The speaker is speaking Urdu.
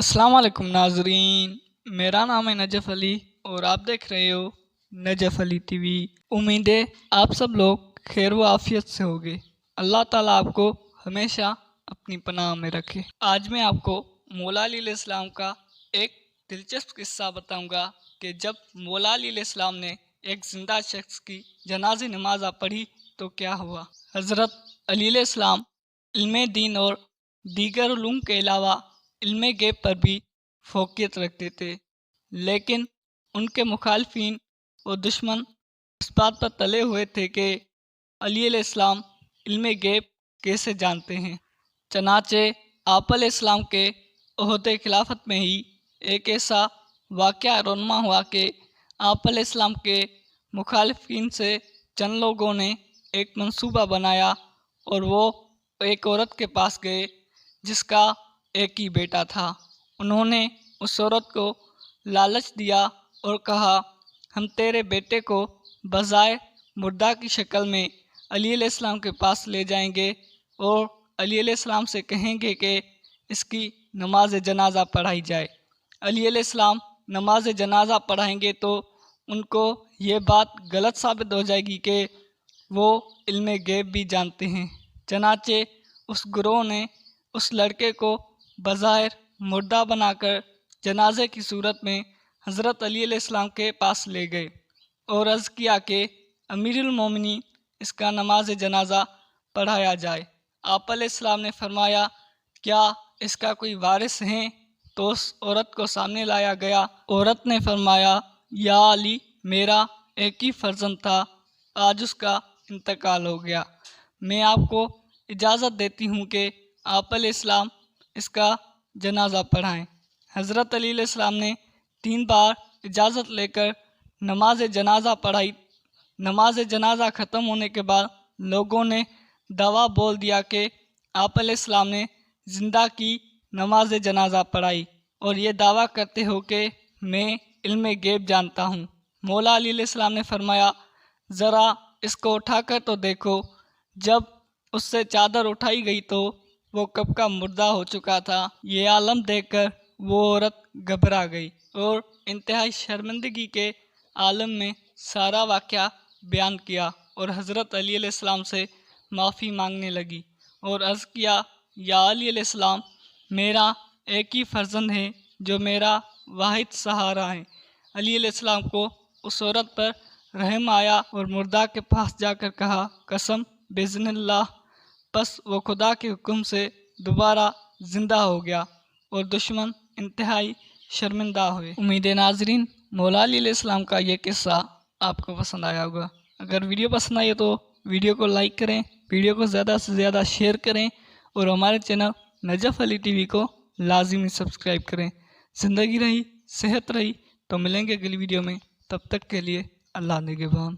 السلام علیکم ناظرین، میرا نام ہے نجف علی اور آپ دیکھ رہے ہو نجف علی ٹی وی۔ امید ہے آپ سب لوگ خیر و عافیت سے ہوگے۔ اللہ تعالیٰ آپ کو ہمیشہ اپنی پناہ میں رکھے۔ آج میں آپ کو مولا علی علیہ السلام کا ایک دلچسپ قصہ بتاؤں گا کہ جب مولا علی علیہ السلام نے ایک زندہ شخص کی جنازی نماز پڑھی تو کیا ہوا۔ حضرت علی علیہ السلام علم دین اور دیگر علوم کے علاوہ علم غیب پر بھی فوقیت رکھتے تھے، لیکن ان کے مخالفین اور دشمن اس بات پر تلے ہوئے تھے کہ علی علیہ السلام علم غیب کیسے جانتے ہیں۔ چنانچہ آپ علیہ السلام کے عہد خلافت میں ہی ایک ایسا واقعہ رونما ہوا کہ آپ علیہ السلام کے مخالفین سے چند لوگوں نے ایک منصوبہ بنایا اور وہ ایک عورت کے پاس گئے جس کا ایک ہی بیٹا تھا۔ انہوں نے اس عورت کو لالچ دیا اور کہا، ہم تیرے بیٹے کو بظاہر مردہ کی شکل میں علی علیہ السلام کے پاس لے جائیں گے اور علی علیہ السلام سے کہیں گے کہ اس کی نماز جنازہ پڑھائی جائے۔ علی علیہ السلام نماز جنازہ پڑھائیں گے تو ان کو یہ بات غلط ثابت ہو جائے گی کہ وہ علم غیب بھی جانتے ہیں۔ چنانچہ اس گروہ نے اس لڑکے کو بظاہر مردہ بنا کر جنازے کی صورت میں حضرت علی علیہ السلام کے پاس لے گئے اور عرض کیا کہ امیر المومنین اس کا نماز جنازہ پڑھایا جائے۔ آپ علیہ السلام نے فرمایا، کیا اس کا کوئی وارث ہے؟ تو اس عورت کو سامنے لایا گیا۔ عورت نے فرمایا، یا علی، میرا ایک ہی فرزند تھا، آج اس کا انتقال ہو گیا۔ میں آپ کو اجازت دیتی ہوں کہ آپ علیہ السلام اس کا جنازہ پڑھائیں۔ حضرت علی علیہ السلام نے 3 بار اجازت لے کر نماز جنازہ پڑھائی۔ نماز جنازہ ختم ہونے کے بعد لوگوں نے دعویٰ بول دیا کہ آپ علیہ السلام نے زندہ کی نماز جنازہ پڑھائی اور یہ دعویٰ کرتے ہو کہ میں علم غیب جانتا ہوں۔ مولا علی علیہ السلام نے فرمایا، ذرا اس کو اٹھا کر تو دیکھو۔ جب اس سے چادر اٹھائی گئی تو وہ کب کا مردہ ہو چکا تھا۔ یہ عالم دیکھ کر وہ عورت گھبرا گئی اور انتہائی شرمندگی کے عالم میں سارا واقعہ بیان کیا اور حضرت علی علیہ السلام سے معافی مانگنے لگی اور عرض کیا، یا علی علیہ السلام، میرا ایک ہی فرزند ہے جو میرا واحد سہارا ہے۔ علی علیہ السلام کو اس عورت پر رحم آیا اور مردہ کے پاس جا کر کہا، قسم بِإِذْنِ اللہ۔ پس وہ خدا کے حکم سے دوبارہ زندہ ہو گیا اور دشمن انتہائی شرمندہ ہوئے۔ امید ہے ناظرین مولا علی علیہ السلام کا یہ قصہ آپ کو پسند آیا ہوگا۔ اگر ویڈیو پسند آئی تو ویڈیو کو لائک کریں، ویڈیو کو زیادہ سے زیادہ شیئر کریں اور ہمارے چینل نجف علی ٹی وی کو لازمی سبسکرائب کریں۔ زندگی رہی، صحت رہی تو ملیں گے اگلی ویڈیو میں، تب تک کے لیے اللہ نگہبان۔